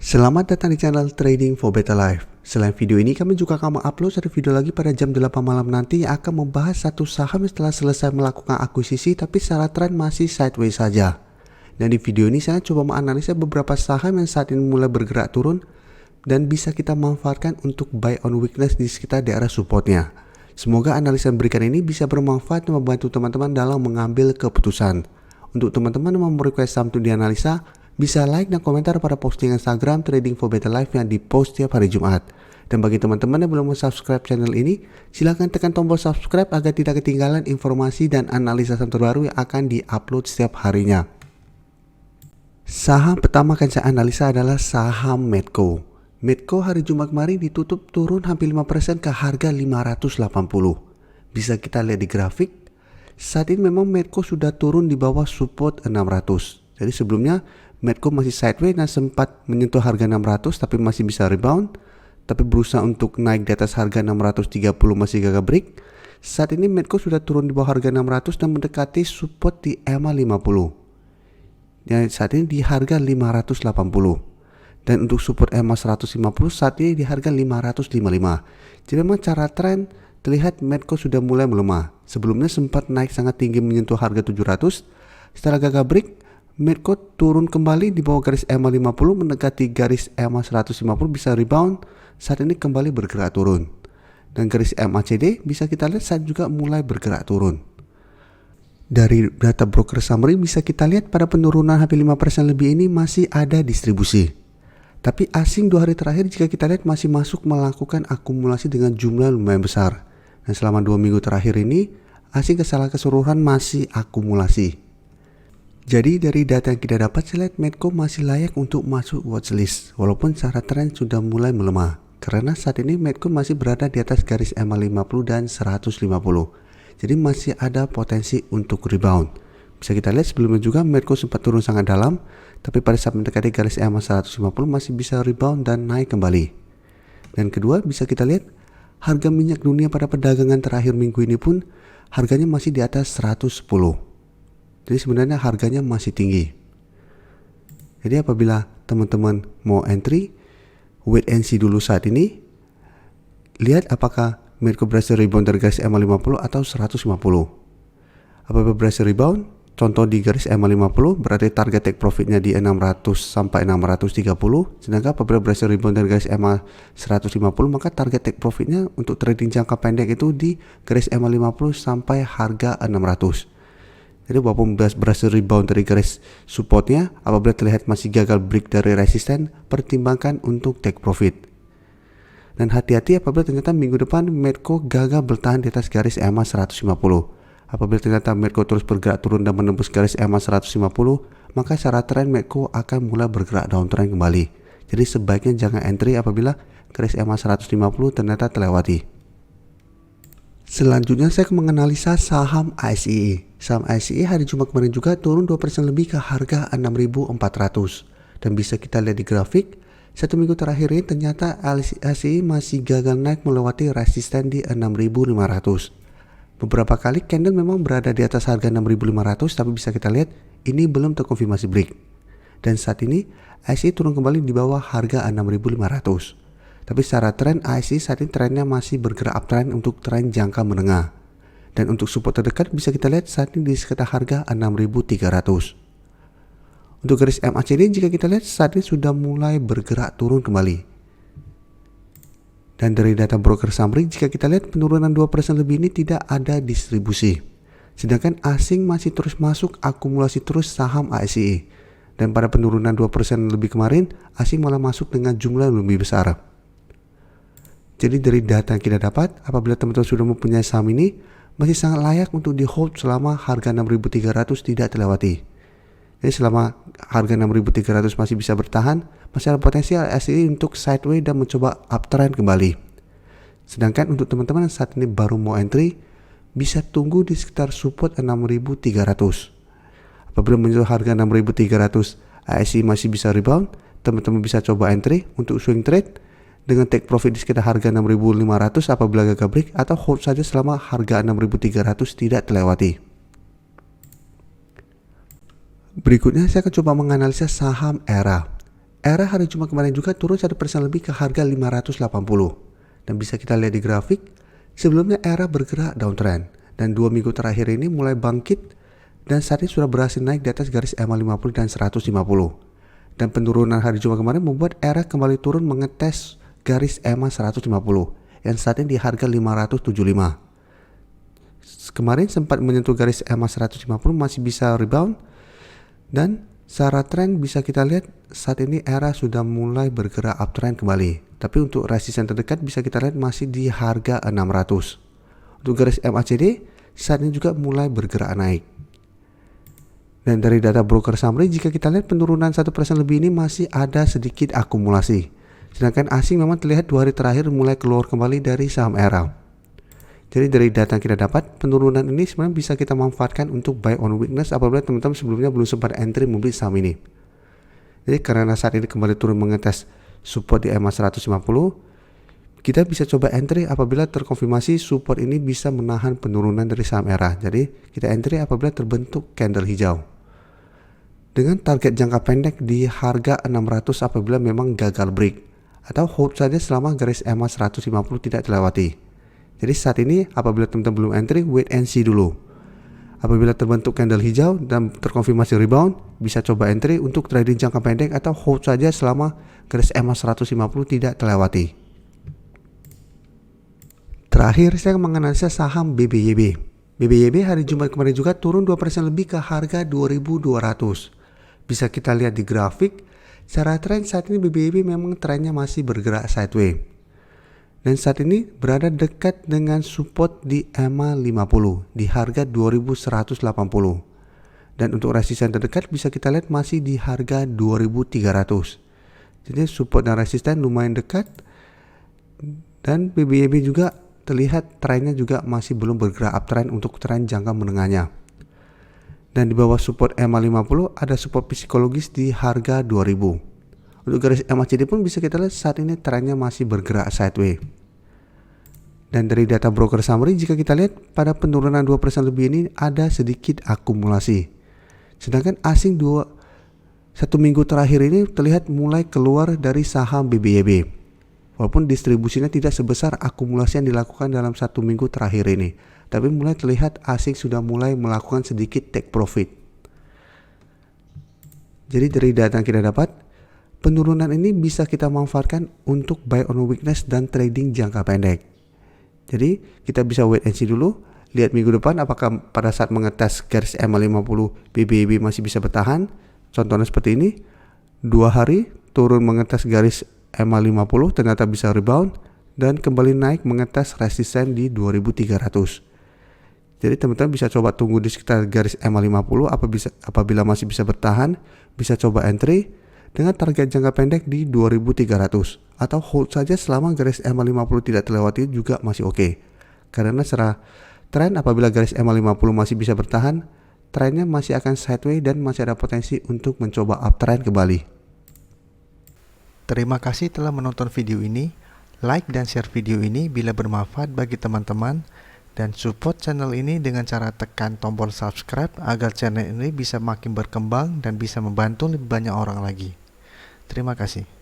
Selamat datang di channel Trading for Better Life. Selain video ini, kami juga akan mengupload satu video lagi pada jam 8 malam nanti yang akan membahas satu saham yang setelah selesai melakukan akuisisi tapi secara tren masih sideways saja. Dan di video ini saya coba menganalisa beberapa saham yang saat ini mulai bergerak turun dan bisa kita manfaatkan untuk buy on weakness di sekitar daerah supportnya. Semoga analisa yang berikan ini bisa bermanfaat dan membantu teman-teman dalam mengambil keputusan. Untuk teman-teman yang mau request saham untuk dianalisa, bisa like dan komentar pada posting Instagram Trading for Better Life yang dipost tiap hari Jumat. Dan bagi teman-teman yang belum subscribe channel ini, silahkan tekan tombol subscribe agar tidak ketinggalan informasi dan analisa saham terbaru yang akan diupload setiap harinya. Saham pertama akan saya analisa adalah saham Medco. Medco hari Jumat kemarin ditutup turun hampir 5% ke harga 580. Bisa kita lihat di grafik, saat ini memang Medco sudah turun di bawah support 600. Jadi sebelumnya Medco masih sideways dan sempat menyentuh harga 600 tapi masih bisa rebound, tapi berusaha untuk naik di atas harga 630 masih gagal break. Saat ini Medco sudah turun di bawah harga 600 dan mendekati support di EMA 50 yang saat ini di harga 580, dan untuk support EMA 150 saat ini di harga 555. Jadi memang cara tren terlihat Medco sudah mulai melemah. Sebelumnya sempat naik sangat tinggi menyentuh harga 700, setelah gagal break Medco turun kembali di bawah garis EMA 50 mendekati garis EMA 150, bisa rebound, saat ini kembali bergerak turun. Dan garis MACD bisa kita lihat saat juga mulai bergerak turun. Dari data broker summary bisa kita lihat pada penurunan hampir 5% lebih ini masih ada distribusi. Tapi asing 2 hari terakhir jika kita lihat masih masuk melakukan akumulasi dengan jumlah lumayan besar. Dan selama 2 minggu terakhir ini asing secara keseluruhan masih akumulasi. Jadi dari data yang kita dapat, saya lihat Medco masih layak untuk masuk watchlist walaupun secara tren sudah mulai melemah. Karena saat ini Medco masih berada di atas garis EMA 50 dan 150. Jadi masih ada potensi untuk rebound. Bisa kita lihat sebelumnya juga Medco sempat turun sangat dalam, tapi pada saat mendekati garis EMA 150 masih bisa rebound dan naik kembali. Dan kedua, bisa kita lihat harga minyak dunia pada perdagangan terakhir minggu ini pun harganya masih di atas 110. Jadi sebenarnya harganya masih tinggi. Jadi apabila teman-teman mau entry, wait and see dulu saat ini. Lihat apakah Medco berhasil rebound dari garis EMA 50 atau 150. Apabila berhasil rebound, contoh di garis EMA 50 berarti target take profitnya di 600 sampai 630. Sedangkan apabila berhasil rebound dari garis EMA 150, maka target take profitnya untuk trading jangka pendek itu di garis EMA 50 sampai harga 600. Jadi walaupun berhasil rebound dari garis supportnya, apabila terlihat masih gagal break dari resisten, pertimbangkan untuk take profit. Dan hati-hati apabila ternyata minggu depan Medco gagal bertahan di atas garis EMA 150. Apabila ternyata Medco terus bergerak turun dan menembus garis EMA 150, maka secara tren Medco akan mulai bergerak downtrend kembali. Jadi sebaiknya jangan entry apabila garis EMA 150 ternyata terlewati. Selanjutnya saya akan menganalisa saham ASII. Saham ASII hari Jumat kemarin juga turun 2% lebih ke harga 6.400. Dan bisa kita lihat di grafik, 1 minggu terakhir ini ternyata ASII masih gagal naik melewati resisten di 6.500. Beberapa kali candle memang berada di atas harga 6.500, tapi bisa kita lihat ini belum terkonfirmasi break. Dan saat ini ASII turun kembali di bawah harga 6.500. Tapi secara tren ASII saat ini trennya masih bergerak uptrend untuk tren jangka menengah. Dan untuk support terdekat bisa kita lihat saat ini di sekitar harga 6.300. Untuk garis MACD jika kita lihat saat ini sudah mulai bergerak turun kembali. Dan dari data broker summary jika kita lihat penurunan 2% lebih ini tidak ada distribusi. Sedangkan asing masih terus masuk akumulasi terus saham ASII. Dan pada penurunan 2% lebih kemarin asing malah masuk dengan jumlah lebih besar. Jadi dari data yang kita dapat, apabila teman-teman sudah mempunyai saham ini, masih sangat layak untuk di hold selama harga 6.300 tidak terlewati. Jadi selama harga 6.300 masih bisa bertahan, masih ada potensi ASII untuk sideways dan mencoba uptrend kembali. Sedangkan untuk teman-teman yang saat ini baru mau entry, bisa tunggu di sekitar support 6.300. Apabila menyentuh harga 6.300, ASII masih bisa rebound, teman-teman bisa coba entry untuk swing trade dengan take profit di sekitar harga 6.500 apabila gagal break, atau hold saja selama harga 6.300 tidak terlewati. Berikutnya saya akan coba menganalisa saham ERA. ERA hari Jumat kemarin juga turun 1% lebih ke harga 580. Dan bisa kita lihat di grafik, sebelumnya ERA bergerak downtrend dan 2 minggu terakhir ini mulai bangkit dan saat ini sudah berhasil naik di atas garis EMA 50 dan 150. Dan penurunan hari Jumat kemarin membuat ERA kembali turun mengetes garis EMA 150 yang saat ini di harga 575. Kemarin sempat menyentuh garis EMA 150, masih bisa rebound, dan secara tren bisa kita lihat saat ini ERA sudah mulai bergerak uptrend kembali. Tapi untuk resisten terdekat bisa kita lihat masih di harga 600. Untuk garis MACD saat ini juga mulai bergerak naik. Dan dari data broker summary, jika kita lihat penurunan 1% lebih ini masih ada sedikit akumulasi. Sedangkan asing memang terlihat 2 hari terakhir mulai keluar kembali dari saham ERA. Jadi dari data yang kita dapat, penurunan ini sebenarnya bisa kita manfaatkan untuk buy on weakness apabila teman-teman sebelumnya belum sempat entry membeli saham ini. Jadi karena saat ini kembali turun mengetes support di EMA 150, kita bisa coba entry apabila terkonfirmasi support ini bisa menahan penurunan dari saham ERA. Jadi kita entry apabila terbentuk candle hijau. Dengan target jangka pendek di harga 600 apabila memang gagal break, atau hold saja selama garis EMA 150 tidak terlewati. Jadi saat ini apabila teman-teman belum entry, wait and see dulu. Apabila terbentuk candle hijau dan terkonfirmasi rebound, bisa coba entry untuk trading jangka pendek atau hold saja selama garis EMA 150 tidak terlewati. Terakhir saya menganalisa saham BBYB. BBYB hari Jumat kemarin juga turun 2% lebih ke harga 2.200. Bisa kita lihat di grafik, secara tren saat ini BBYB memang trennya masih bergerak sideways. Dan saat ini berada dekat dengan support di EMA 50 di harga 2180. Dan untuk resisten terdekat bisa kita lihat masih di harga 2300. Jadi support dan resisten lumayan dekat. Dan BBYB juga terlihat trennya juga masih belum bergerak uptrend untuk tren jangka menengahnya. Dan di bawah support EMA 50 ada support psikologis di harga 2000. Untuk garis MACD pun bisa kita lihat saat ini trennya masih bergerak sideways. Dan dari data broker summary jika kita lihat pada penurunan 2% lebih ini ada sedikit akumulasi. Sedangkan asing 1 minggu terakhir ini terlihat mulai keluar dari saham BBYB. Walaupun distribusinya tidak sebesar akumulasi yang dilakukan dalam 1 minggu terakhir ini. Tapi mulai terlihat asing sudah mulai melakukan sedikit take profit. Jadi dari data yang kita dapat, penurunan ini bisa kita manfaatkan untuk buy on weakness dan trading jangka pendek. Jadi kita bisa wait and see dulu, lihat minggu depan apakah pada saat mengetes garis EMA 50 BBYB masih bisa bertahan. Contohnya seperti ini, 2 hari turun mengetes garis EMA 50 ternyata bisa rebound dan kembali naik mengetes resisten di 2300. Jadi teman-teman bisa coba tunggu di sekitar garis EMA 50 apabila masih bisa bertahan, bisa coba entry dengan target jangka pendek di 2300 atau hold saja selama garis EMA 50 tidak terlewati juga masih oke. Karena secara tren apabila garis EMA 50 masih bisa bertahan, trennya masih akan sideways dan masih ada potensi untuk mencoba uptrend kembali. Terima kasih telah menonton video ini. Like dan share video ini bila bermanfaat bagi teman-teman, dan support channel ini dengan cara tekan tombol subscribe agar channel ini bisa makin berkembang dan bisa membantu lebih banyak orang lagi. Terima kasih.